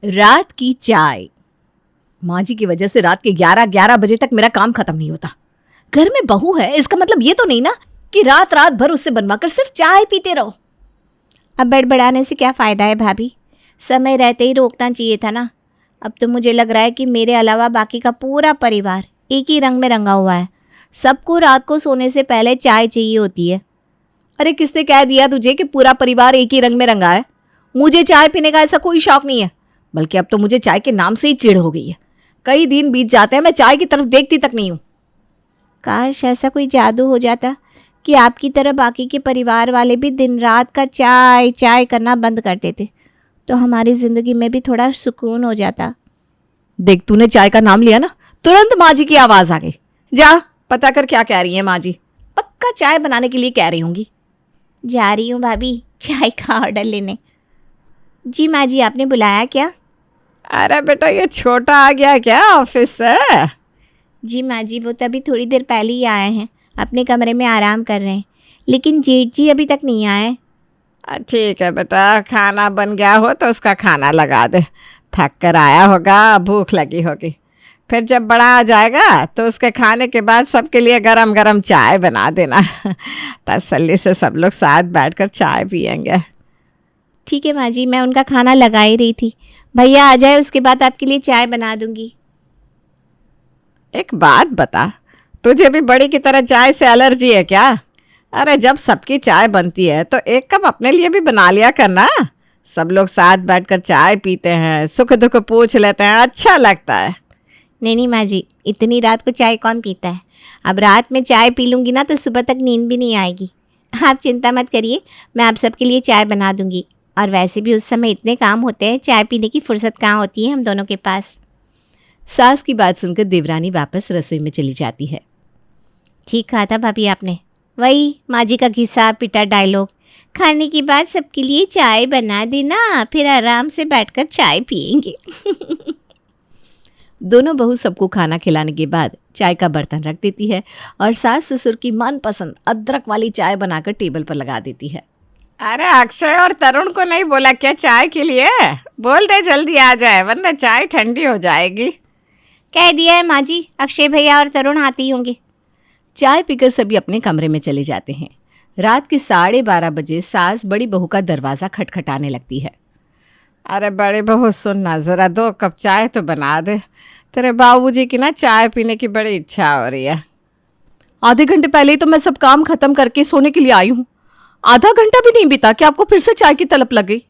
रात की चाय। माँ जी की वजह से रात के 11-11 बजे तक मेरा काम खत्म नहीं होता। घर में बहू है, इसका मतलब ये तो नहीं ना कि रात रात भर उससे बनवाकर सिर्फ चाय पीते रहो। अब बड़बड़ाने से क्या फ़ायदा है भाभी, समय रहते ही रोकना चाहिए था ना। अब तो मुझे लग रहा है कि मेरे अलावा बाकी का पूरा परिवार एक ही रंग में रंगा हुआ है। सबको रात को सोने से पहले चाय चाहिए होती है। अरे किसने कह दिया तुझे कि पूरा परिवार एक ही रंग में रंगा है? मुझे चाय पीने का ऐसा कोई शौक नहीं है, बल्कि अब तो मुझे चाय के नाम से ही चिढ़ हो गई है। कई दिन बीत जाते हैं मैं चाय की तरफ देखती तक नहीं हूँ। काश ऐसा कोई जादू हो जाता कि आपकी तरह बाकी के परिवार वाले भी दिन रात का चाय चाय करना बंद कर देते, तो हमारी ज़िंदगी में भी थोड़ा सुकून हो जाता। देख, तूने चाय का नाम लिया ना, तुरंत माँ जी की आवाज़ आ गई। जा पता कर क्या कह रही है माँ जी। पक्का चाय बनाने के लिए कह रही होंगी। जा रही हूँ भाभी चाय का ऑर्डर लेने। जी माँ जी, आपने बुलाया क्या? अरे बेटा, ये छोटा आ गया क्या ऑफिस से? जी माँ जी, वो तो अभी थोड़ी देर पहले ही आए हैं, अपने कमरे में आराम कर रहे हैं, लेकिन जेठ जी अभी तक नहीं आए। ठीक है बेटा, खाना बन गया हो तो उसका खाना लगा दे। थक कर आया होगा, भूख लगी होगी। फिर जब बड़ा आ जाएगा तो उसके खाने के बाद सबके लिए गरम गरम चाय बना देना। तसल्ली से सब लोग साथ बैठकर चाय पियेंगे। ठीक है माँ जी, मैं उनका खाना लगा ही रही थी। भैया आ जाए उसके बाद आपके लिए चाय बना दूंगी। एक बात बता, तुझे भी बड़ी की तरह चाय से एलर्जी है क्या? अरे जब सबकी चाय बनती है तो एक कप अपने लिए भी बना लिया करना। सब लोग साथ बैठकर चाय पीते हैं, सुख दुख पूछ लेते हैं, अच्छा लगता है। नहीं माँ जी, इतनी रात को चाय कौन पीता है। अब रात में चाय पी लूँगी ना तो सुबह तक नींद भी नहीं आएगी। आप चिंता मत करिए, मैं आप सबके लिए चाय बना दूंगी। और वैसे भी उस समय इतने काम होते हैं, चाय पीने की फुर्सत कहाँ होती है हम दोनों के पास। सास की बात सुनकर देवरानी वापस रसोई में चली जाती है। ठीक कहा था भाभी आपने, वही माँ जी का घिसा पिटा डायलॉग। खाने के बाद सबके लिए चाय बना देना, फिर आराम से बैठकर चाय पियेंगे। दोनों बहू सबको खाना खिलाने के बाद चाय का बर्तन रख देती है और सास ससुर की मनपसंद अदरक वाली चाय बनाकर टेबल पर लगा देती है। अरे अक्षय और तरुण को नहीं बोला क्या चाय के लिए? बोल दे जल्दी आ जाए, वरना चाय ठंडी हो जाएगी। कह दिया है माँ जी, अक्षय भैया और तरुण आते ही होंगे। चाय पीकर सभी अपने कमरे में चले जाते हैं। रात के 12:30 बजे सास बड़ी बहू का दरवाज़ा खटखटाने लगती है। अरे बड़ी बहू सुनना, ज़रा 2 कप चाय तो बना दे। तेरे बाबूजी की ना चाय पीने की बड़ी इच्छा हो रही है। आधे घंटे पहले ही तो मैं सब काम खत्म करके सोने के लिए आई हूँ। आधा घंटा भी नहीं बीता कि आपको फिर से चाय की तलब लग गई।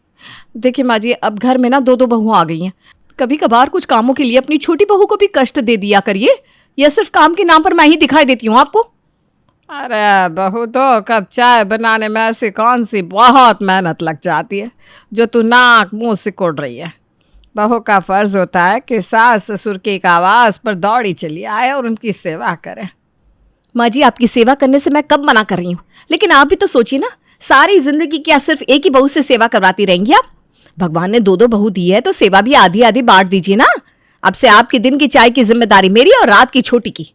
देखिए माँ जी, अब घर में ना 2-2 बहू आ गई हैं। कभी कभार कुछ कामों के लिए अपनी छोटी बहू को भी कष्ट दे दिया करिए, या सिर्फ काम के नाम पर मैं ही दिखाई देती हूँ आपको? अरे बहू, 2 कप चाय बनाने में ऐसी कौन सी बहुत मेहनत लग जाती है जो तू नाक मुंह सिकोड़ रही है। बहू का फर्ज होता है कि सास ससुर की एक आवाज़ पर दौड़ी चली आए और उनकी सेवा करे। माँ जी, आपकी सेवा करने से मैं कब मना कर रही हूँ, लेकिन आप भी तो सोचिए ना, सारी जिंदगी क्या सिर्फ एक ही बहू से सेवा करवाती रहेंगी आप? भगवान ने 2-2 बहू दी है तो सेवा भी आधी आधी बांट दीजिए ना। अब से आपके दिन की चाय की जिम्मेदारी मेरी और रात की छोटी की।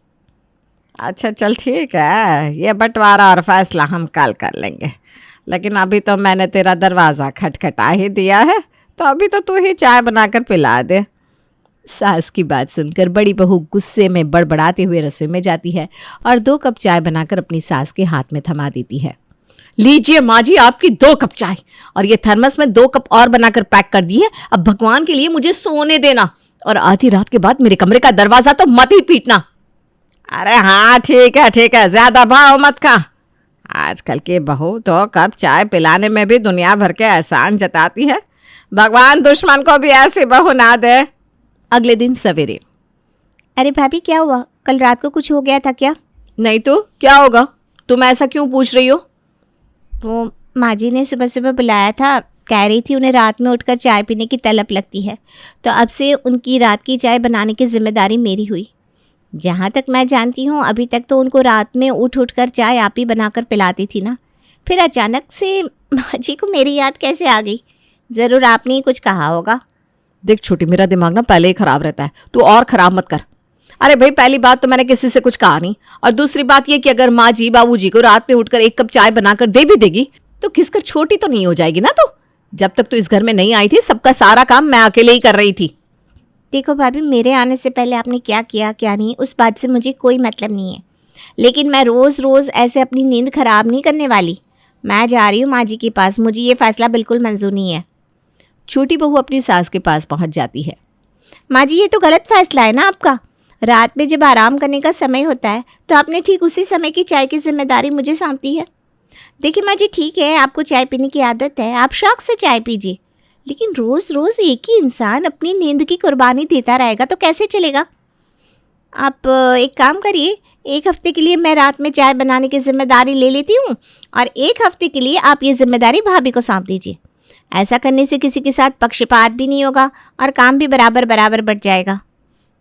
अच्छा चल ठीक है, ये बंटवारा और फैसला हम कल कर लेंगे, लेकिन अभी तो मैंने तेरा दरवाज़ा खटखटा ही दिया है, तो अभी तो तू ही चाय बनाकर पिला दे। सास की बात सुनकर बड़ी बहू गुस्से में बड़बड़ाते हुए रसोई में जाती है और 2 कप चाय बनाकर अपनी सास के हाथ में थमा देती है। लीजिए माँ जी, आपकी 2 कप चाय, और ये थर्मस में 2 कप और बनाकर पैक कर दी है। अब भगवान के लिए मुझे सोने देना, और आधी रात के बाद मेरे कमरे का दरवाजा तो मत ही पीटना। अरे हाँ ठीक है, ज़्यादा भाव मत खा। आजकल की बहू 2 कप चाय पिलाने में भी दुनिया भर के एहसान जताती है। भगवान दुश्मन को भी ऐसी बहू ना दे। अगले दिन सवेरे। अरे भाभी, क्या हुआ? कल रात को कुछ हो गया था क्या? नहीं तो क्या होगा, तुम ऐसा क्यों पूछ रही हो? वो माँ जी ने सुबह सुबह बुलाया था, कह रही थी उन्हें रात में उठकर चाय पीने की तलब लगती है, तो अब से उनकी रात की चाय बनाने की जिम्मेदारी मेरी हुई। जहाँ तक मैं जानती हूँ अभी तक तो उनको रात में उठ कर चाय आप ही बनाकर पिलाती थी ना। फिर अचानक से माँ जी को मेरी याद कैसे आ गई? ज़रूर आपने ही कुछ कहा होगा। देख छोटी, मेरा दिमाग ना पहले ही खराब रहता है, तू और खराब मत कर। अरे भाई, पहली बात तो मैंने किसी से कुछ कहा नहीं, और दूसरी बात ये कि अगर माँ जी बाबू जी को रात में उठकर 1 कप चाय बनाकर दे भी देगी तो घिसकर छोटी तो नहीं हो जाएगी ना। तो जब तक तू इस घर में नहीं आई थी सबका सारा काम मैं अकेले ही कर रही थी। देखो भाभी, मेरे आने से पहले आपने क्या किया क्या नहीं उस बात से मुझे कोई मतलब नहीं है, लेकिन मैं रोज़ रोज़ ऐसे अपनी नींद खराब नहीं करने वाली। मैं जा रही हूँ माँ जी के पास, मुझे ये फ़ैसला बिल्कुल मंजूर नहीं है। छोटी बहू अपनी सास के पास पहुंच जाती है। माँ जी, ये तो गलत फैसला है ना आपका। रात में जब आराम करने का समय होता है तो आपने ठीक उसी समय की चाय की जिम्मेदारी मुझे सौंपी है। देखिए माँ जी, ठीक है आपको चाय पीने की आदत है, आप शौक से चाय पीजिए, लेकिन रोज़ रोज़ एक ही इंसान अपनी नींद की कुर्बानी देता रहेगा तो कैसे चलेगा। आप एक काम करिए, एक हफ्ते के लिए मैं रात में चाय बनाने की जिम्मेदारी ले लेती हूँ और एक हफ्ते के लिए आप ये जिम्मेदारी भाभी को सौंप दीजिए। ऐसा करने से किसी के साथ पक्षपात भी नहीं होगा और काम भी बराबर बराबर बढ़ जाएगा।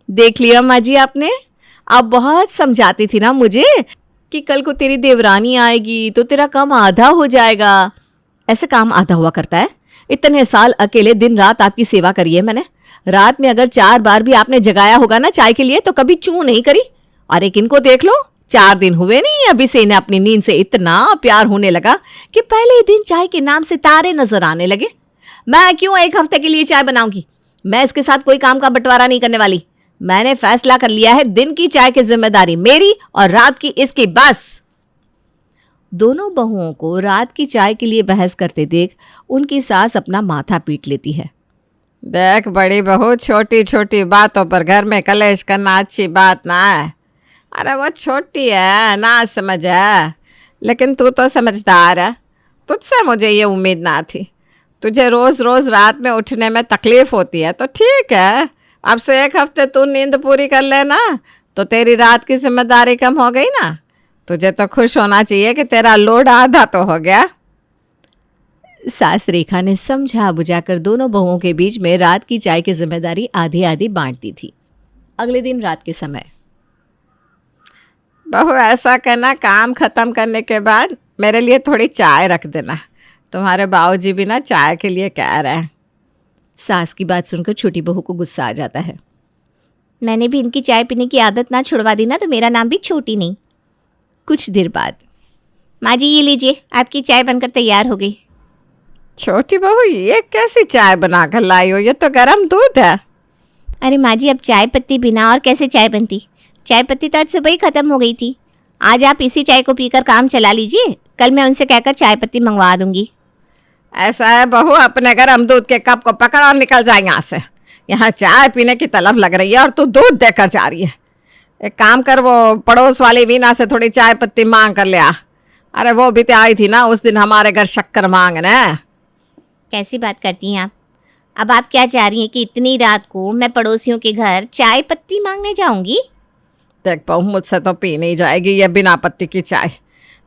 देख लिया माँ जी आपने, आप बहुत समझाती थी ना मुझे कि कल को तेरी देवरानी आएगी तो तेरा काम आधा हो जाएगा। ऐसे काम आधा हुआ करता है? इतने साल अकेले दिन रात आपकी सेवा करी है मैंने। रात में अगर 4 बार भी आपने जगाया होगा ना चाय के लिए तो कभी चूं नहीं करी। और एक इनको देख लो, 4 दिन हुए नहीं अभी से इन्हें अपनी नींद से इतना प्यार होने लगा कि पहले ही दिन चाय के नाम से तारे नजर आने लगे। मैं क्यों एक हफ्ते के लिए चाय बनाऊंगी? मैं इसके साथ कोई काम का बंटवारा नहीं करने वाली। मैंने फैसला कर लिया है, दिन की चाय की जिम्मेदारी मेरी और रात की इसकी, बस। दोनों बहुओं को रात की चाय के लिए बहस करते देख उनकी सास अपना माथा पीट लेती है। देख बड़ी बहू, छोटी छोटी बातों पर घर में कलेश करना अच्छी बात ना है। अरे वो छोटी है ना समझ है, लेकिन तू तो समझदार है। तुझसे मुझे ये उम्मीद ना थी। तुझे रोज़ रोज़ रात में उठने में तकलीफ़ होती है तो ठीक है, अब से एक हफ्ते तू नींद पूरी कर लेना तो तेरी रात की जिम्मेदारी कम हो गई ना। तुझे तो खुश होना चाहिए कि तेरा लोड आधा तो हो गया। सास रेखा ने समझा बुझाकर दोनों बहुओं के बीच में रात की चाय की जिम्मेदारी आधी आधी बांट दी थी। अगले दिन रात के समय, बहू ऐसा करना, काम ख़त्म करने के बाद मेरे लिए थोड़ी चाय रख देना। तुम्हारे बाबूजी भी ना चाय के लिए कह रहे हैं। सास की बात सुनकर छोटी बहू को गुस्सा आ जाता है। मैंने भी इनकी चाय पीने की आदत ना छुड़वा दी ना तो मेरा नाम भी छोटी नहीं। कुछ देर बाद, माँ जी ये लीजिए, आपकी चाय बनकर तैयार हो गई। छोटी बहू, ये कैसी चाय बना कर लाई हो? ये तो गर्म दूध है। अरे माँ जी, अब चाय पत्ती बिना और कैसे चाय बनती? चाय पत्ती तो आज सुबह ही ख़त्म हो गई थी। आज आप इसी चाय को पीकर काम चला लीजिए, कल मैं उनसे कहकर चाय पत्ती मंगवा दूंगी। ऐसा है बहू, अपने गर्म दूध के कप को पकड़ और निकल जाए यहाँ से। यहाँ चाय पीने की तलब लग रही है और तू दूध देकर जा रही है। एक काम कर, वो पड़ोस वाली वीना से थोड़ी चाय पत्ती मांग कर ले आ। अरे वो भी तो आई थी ना उस दिन हमारे घर शक्कर मांगने। कैसी बात करती हैं आप? अब आप क्या चाह रही हैं कि इतनी रात को मैं पड़ोसियों के घर चाय पत्ती मांगने जाऊंगी? देख बहू, मुझसे तो पी नहीं जाएगी ये बिना पत्ती की चाय।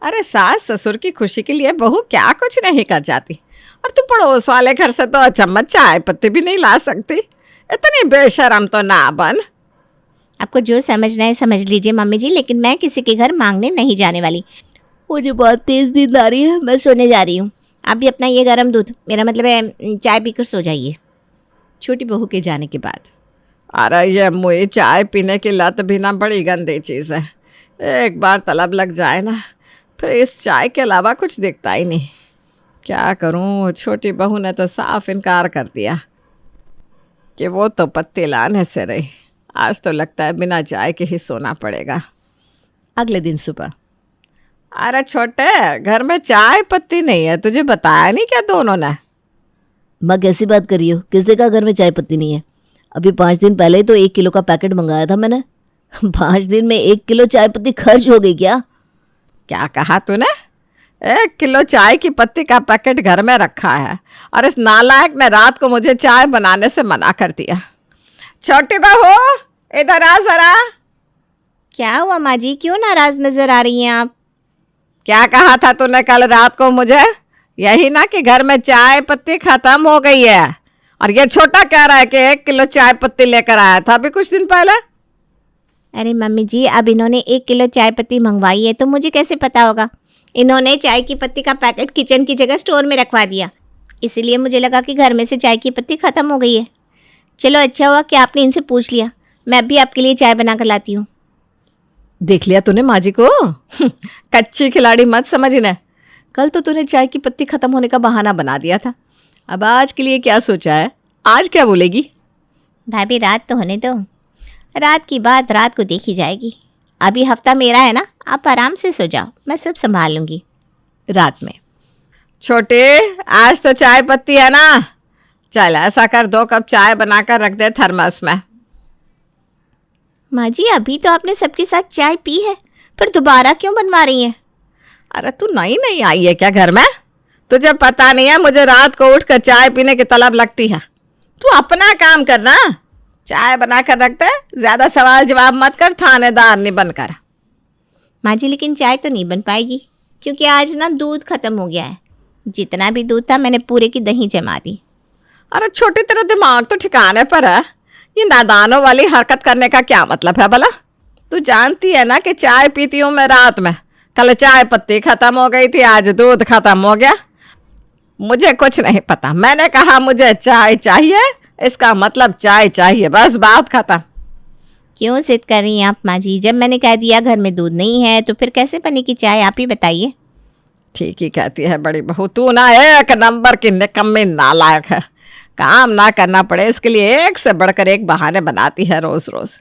अरे सास ससुर की खुशी के लिए बहू क्या कुछ नहीं कर जाती, और तू पड़ोस वाले घर से तो चम्मच चाय पत्ती भी नहीं ला सकती। इतनी बेशरम तो ना बन। आपको जो समझना है समझ लीजिए मम्मी जी, लेकिन मैं किसी के घर मांगने नहीं जाने वाली। मुझे बहुत तेज़ नींद आ रही है, मैं सोने जा रही हूँ। आप भी अपना ये गर्म दूध, मेरा मतलब है चाय पीकर सो जाइए। छोटी बहू के जाने के बाद, अरे ये मुझे चाय पीने की लत भी ना बड़ी गंदी चीज़ है। एक बार तलब लग जाए ना फिर इस चाय के अलावा कुछ दिखता ही नहीं। क्या करूं, छोटी बहू ने तो साफ इनकार कर दिया कि वो तो पत्ती लाने से रही। आज तो लगता है बिना चाय के ही सोना पड़ेगा। अगले दिन सुबह, अरे छोटे, घर में चाय पत्ती नहीं है, तुझे बताया नहीं क्या दोनों ने? माँ कैसी बात कर रही हो? किसने कहा घर में चाय पत्ती नहीं है? अभी 5 दिन पहले ही तो 1 किलो का पैकेट मंगाया था मैंने। 5 दिन में 1 किलो चाय पत्ती खर्च हो गई क्या? क्या कहा तूने? 1 किलो चाय की पत्ती का पैकेट घर में रखा है और इस नालायक ने रात को मुझे चाय बनाने से मना कर दिया। छोटी बहू इधर आ जरा। क्या हुआ माँ जी, क्यों नाराज नजर आ रही हैं आप? क्या कहा था तूने कल रात को मुझे? यही ना कि घर में चाय पत्ती खत्म हो गई है, और ये छोटा कह रहा है कि 1 किलो चाय पत्ती लेकर आया था अभी कुछ दिन पहले। अरे मम्मी जी, अब इन्होंने 1 किलो चाय पत्ती मंगवाई है तो मुझे कैसे पता होगा? इन्होंने चाय की पत्ती का पैकेट किचन की जगह स्टोर में रखवा दिया, इसीलिए मुझे लगा कि घर में से चाय की पत्ती ख़त्म हो गई है। चलो अच्छा हुआ कि आपने इनसे पूछ लिया, मैं भी आपके लिए चाय बना कर लाती हूँ। देख लिया तूने माँ जी को? कच्ची खिलाड़ी मत समझ इन्हें। कल तो तूने चाय की पत्ती खत्म होने का बहाना बना दिया था, अब आज के लिए क्या सोचा है? आज क्या बोलेगी? भाभी रात तो होने दो, रात की बात रात को देखी जाएगी। अभी हफ्ता मेरा है ना, आप आराम से सो जाओ, मैं सब संभाल लूँगी। रात में छोटे, आज तो चाय पत्ती है ना, चल ऐसा कर 2 कप चाय बनाकर रख दे थर्मस में। माँ जी अभी तो आपने सबके साथ चाय पी है, फिर दोबारा क्यों बनवा रही हैं? अरे तू नई नहीं आई है क्या घर में? तुझे पता नहीं है मुझे रात को उठकर चाय पीने की तलब लगती है। तू अपना काम करना, चाय बना कर रख दे, ज्यादा सवाल जवाब मत कर, थानेदार नहीं बनकर। माँ जी लेकिन चाय तो नहीं बन पाएगी, क्योंकि आज ना दूध खत्म हो गया है। जितना भी दूध था मैंने पूरे की दही जमा दी। अरे छोटी, तेरा दिमाग तो ठिकाने पर है, ये नादानों वाली हरकत करने का क्या मतलब है भला? तू जानती है ना कि चाय पीती हूँ मैं रात में। कल चाय पत्ती खत्म हो गई थी, आज दूध खत्म हो गया। मुझे कुछ नहीं पता, मैंने कहा मुझे चाय चाहिए, इसका मतलब चाय चाहिए, बस बात खत्म। क्यों जिद कर रही हैं आप माँ जी? जब मैंने कह दिया घर में दूध नहीं है तो फिर कैसे बनेगी चाय, आप ही बताइए। ठीक ही कहती है बड़ी बहू, तू ना एक नंबर की निकम्मी नालायक है। काम ना करना पड़े इसके लिए एक से बढ़कर एक बहाने बनाती है रोज रोज।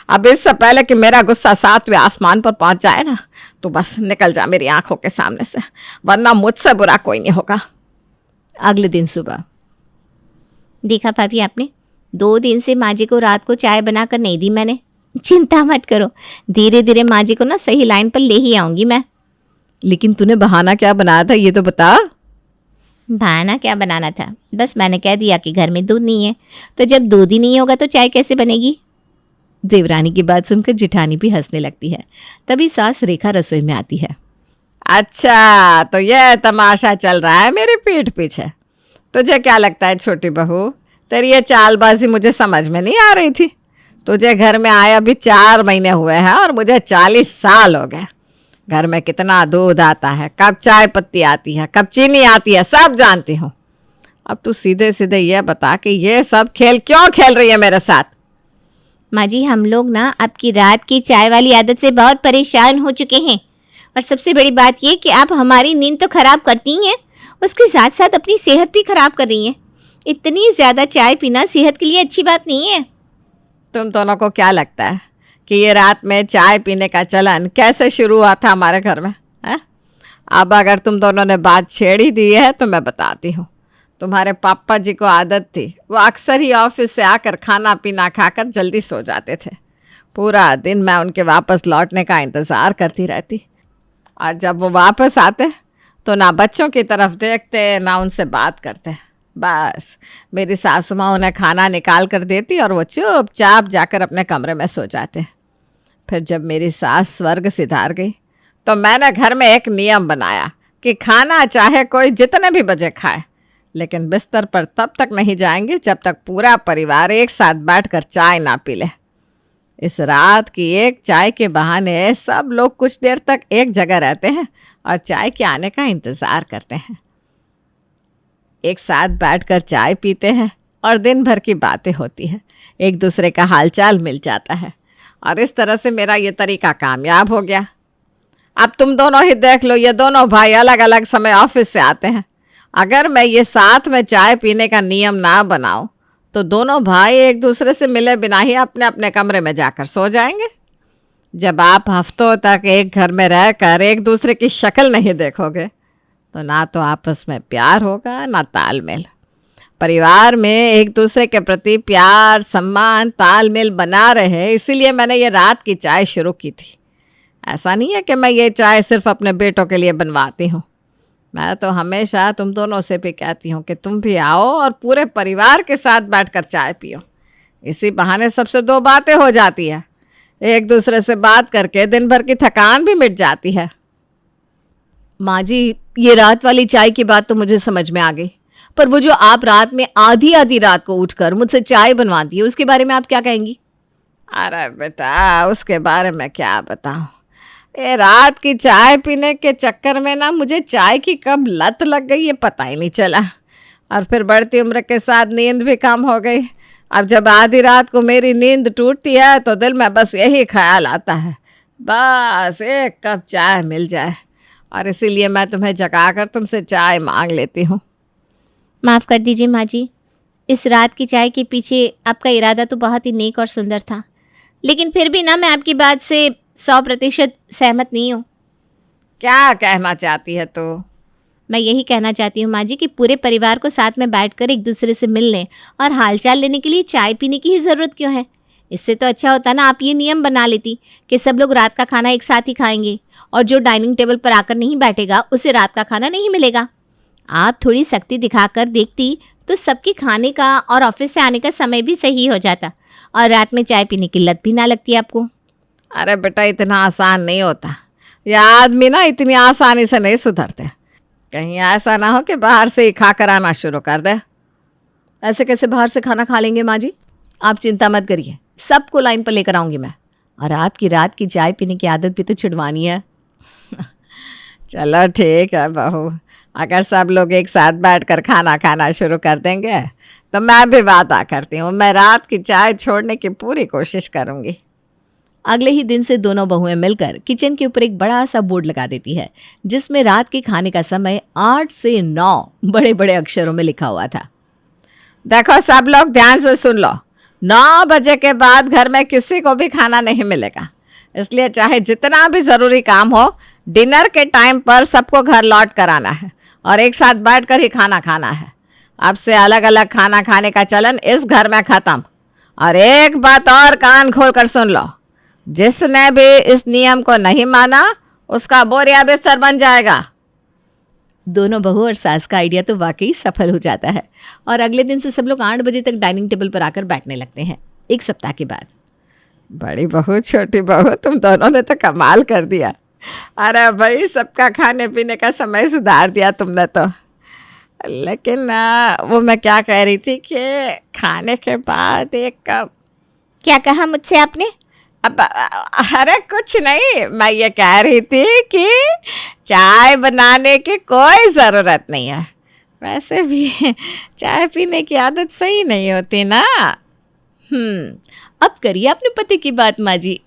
अब इससे पहले कि मेरा गुस्सा 7वें आसमान पर पहुंच जाए ना, तो बस निकल जा मेरी आंखों के सामने से, वरना मुझसे बुरा कोई नहीं होगा। अगले दिन सुबह देखा भाभी आपने, 2 दिन से माँ जी को रात को चाय बनाकर नहीं दी मैंने। चिंता मत करो, धीरे धीरे माँ जी को ना सही लाइन पर ले ही आऊँगी मैं। लेकिन तूने बहाना क्या बनाया था ये तो बता। बहाना क्या बनाना था, बस मैंने कह दिया कि घर में दूध नहीं है, तो जब दूध ही नहीं होगा तो चाय कैसे बनेगी। देवरानी की बात सुनकर जिठानी भी हंसने लगती है। तभी सास रेखा रसोई में आती है। अच्छा, तो यह तमाशा चल रहा है मेरी पीठ पीछे। तुझे क्या लगता है छोटी बहू, तेरी ये चालबाजी मुझे समझ में नहीं आ रही थी? तुझे घर में आए अभी 4 महीने हुए हैं और मुझे 40 साल हो गए। घर में कितना दूध आता है, कब चाय पत्ती आती है, कब चीनी आती है, सब जानती हूँ। अब तू सीधे सीधे ये बता कि ये सब खेल क्यों खेल रही है मेरे साथ? माँ जी हम लोग ना आपकी रात की चाय वाली आदत से बहुत परेशान हो चुके हैं, और सबसे बड़ी बात ये कि आप हमारी नींद तो खराब करती हैं, उसके साथ साथ अपनी सेहत भी खराब कर रही हैं। इतनी ज़्यादा चाय पीना सेहत के लिए अच्छी बात नहीं है। तुम दोनों को क्या लगता है कि ये रात में चाय पीने का चलन कैसे शुरू हुआ था हमारे घर में, है? अब अगर तुम दोनों ने बात छेड़ ही दी है तो मैं बताती हूँ। तुम्हारे पापा जी को आदत थी, वो अक्सर ही ऑफिस से आकर खाना पीना खाकर जल्दी सो जाते थे। पूरा दिन मैं उनके वापस लौटने का इंतज़ार करती रहती, और जब वो वापस आते तो ना बच्चों की तरफ देखते ना उनसे बात करते। बस मेरी सासू माँ उन्हें खाना निकाल कर देती और वो चुपचाप जाकर अपने कमरे में सो जाते। फिर जब मेरी सास स्वर्ग सिधार गई तो मैंने घर में एक नियम बनाया कि खाना चाहे कोई जितने भी बजे खाए, लेकिन बिस्तर पर तब तक नहीं जाएंगे जब तक पूरा परिवार एक साथ बैठकर चाय ना पी ले। इस रात की एक चाय के बहाने सब लोग कुछ देर तक एक जगह रहते हैं और चाय के आने का इंतज़ार करते हैं। एक साथ बैठकर चाय पीते हैं और दिन भर की बातें होती हैं, एक दूसरे का हालचाल मिल जाता है, और इस तरह से मेरा ये तरीका कामयाब हो गया। अब तुम दोनों ही देख लो, ये दोनों भाई अलग अलग समय ऑफिस से आते हैं। अगर मैं ये साथ में चाय पीने का नियम ना बनाऊं तो दोनों भाई एक दूसरे से मिले बिना ही अपने अपने कमरे में जाकर सो जाएंगे। जब आप हफ्तों तक एक घर में रहकर एक दूसरे की शक्ल नहीं देखोगे तो ना तो आपस में प्यार होगा ना तालमेल। परिवार में एक दूसरे के प्रति प्यार सम्मान तालमेल बना रहे, इसीलिए मैंने ये रात की चाय शुरू की थी। ऐसा नहीं है कि मैं ये चाय सिर्फ अपने बेटों के लिए बनवाती हूँ, मैं तो हमेशा तुम दोनों से भी कहती हूँ कि तुम भी आओ और पूरे परिवार के साथ बैठकर चाय पियो। इसी बहाने सबसे 2 बातें हो जाती है, एक दूसरे से बात करके दिन भर की थकान भी मिट जाती है। माँ जी ये रात वाली चाय की बात तो मुझे समझ में आ गई, पर वो जो आप रात में आधी आधी रात को उठकर मुझसे चाय बनवाती है उसके बारे में आप क्या कहेंगी? अरे बेटा उसके बारे में क्या बताऊँ, ये रात की चाय पीने के चक्कर में ना मुझे चाय की कब लत लग गई ये पता ही नहीं चला, और फिर बढ़ती उम्र के साथ नींद भी कम हो गई। अब जब आधी रात को मेरी नींद टूटती है तो दिल में बस यही ख्याल आता है, बस एक कप चाय मिल जाए, और इसीलिए मैं तुम्हें जगाकर तुमसे चाय मांग लेती हूँ। माफ़ कर दीजिए माँ जी, इस रात की चाय के पीछे आपका इरादा तो बहुत ही नेक और सुंदर था, लेकिन फिर भी ना मैं आपकी बात से 100% सहमत नहीं हूँ। क्या कहना चाहती है तू? मैं यही कहना चाहती हूँ माँ जी कि पूरे परिवार को साथ में बैठकर एक दूसरे से मिलने और हालचाल लेने के लिए चाय पीने की ही ज़रूरत क्यों है? इससे तो अच्छा होता ना आप ये नियम बना लेती कि सब लोग रात का खाना एक साथ ही खाएंगे और जो डाइनिंग टेबल पर आकर नहीं बैठेगा उसे रात का खाना नहीं मिलेगा। आप थोड़ी सख्ती दिखाकर देखती तो सबके खाने का और ऑफिस से आने का समय भी सही हो जाता और रात में चाय पीने की लत भी ना लगती आपको। अरे बेटा, इतना आसान नहीं होता। यह आदमी ना इतनी आसानी से नहीं सुधरते। कहीं ऐसा ना हो कि बाहर से ही खा कर आना शुरू कर दे। ऐसे कैसे बाहर से खाना खा लेंगे माँ जी? आप चिंता मत करिए, सबको लाइन पर लेकर आऊंगी मैं। और आपकी रात की चाय पीने की आदत भी तो छुड़वानी है। चलो ठीक है बहू, अगर सब लोग एक साथ बैठकर खाना खाना शुरू कर देंगे तो मैं भी वादा करती हूँ, मैं रात की चाय छोड़ने की पूरी कोशिश करूँगी। अगले ही दिन से दोनों बहुएं मिलकर किचन के ऊपर एक बड़ा सा बोर्ड लगा देती है जिसमें रात के खाने का समय 8 से 9 बड़े बड़े अक्षरों में लिखा हुआ था। देखो सब लोग ध्यान से सुन लो, 9 बजे के बाद घर में किसी को भी खाना नहीं मिलेगा, इसलिए चाहे जितना भी ज़रूरी काम हो, डिनर के टाइम पर सबको घर लौट कर आना है और एक साथ बैठ कर ही खाना खाना है। अब से अलग अलग खाना खाने का चलन इस घर में ख़त्म। और एक बात और कान खोल कर सुन लो, जिसने भी इस नियम को नहीं माना उसका बोरिया बिस्तर बन जाएगा। दोनों बहू और सास का आइडिया तो वाकई सफल हो जाता है और अगले दिन से सब लोग 8 बजे तक डाइनिंग टेबल पर आकर बैठने लगते हैं। एक सप्ताह के बाद बड़ी बहू छोटी बहू, तुम दोनों ने तो कमाल कर दिया। अरे भाई, सबका खाने पीने का समय सुधार दिया तुमने तो। लेकिन वो मैं क्या कह रही थी कि खाने के बाद एक कप। क्या कहा मुझसे आपने? अब अरे कुछ नहीं, मैं ये कह रही थी कि चाय बनाने की कोई ज़रूरत नहीं है। वैसे भी चाय पीने की आदत सही नहीं होती ना। अब करिए अपने पति की बात माँ जी।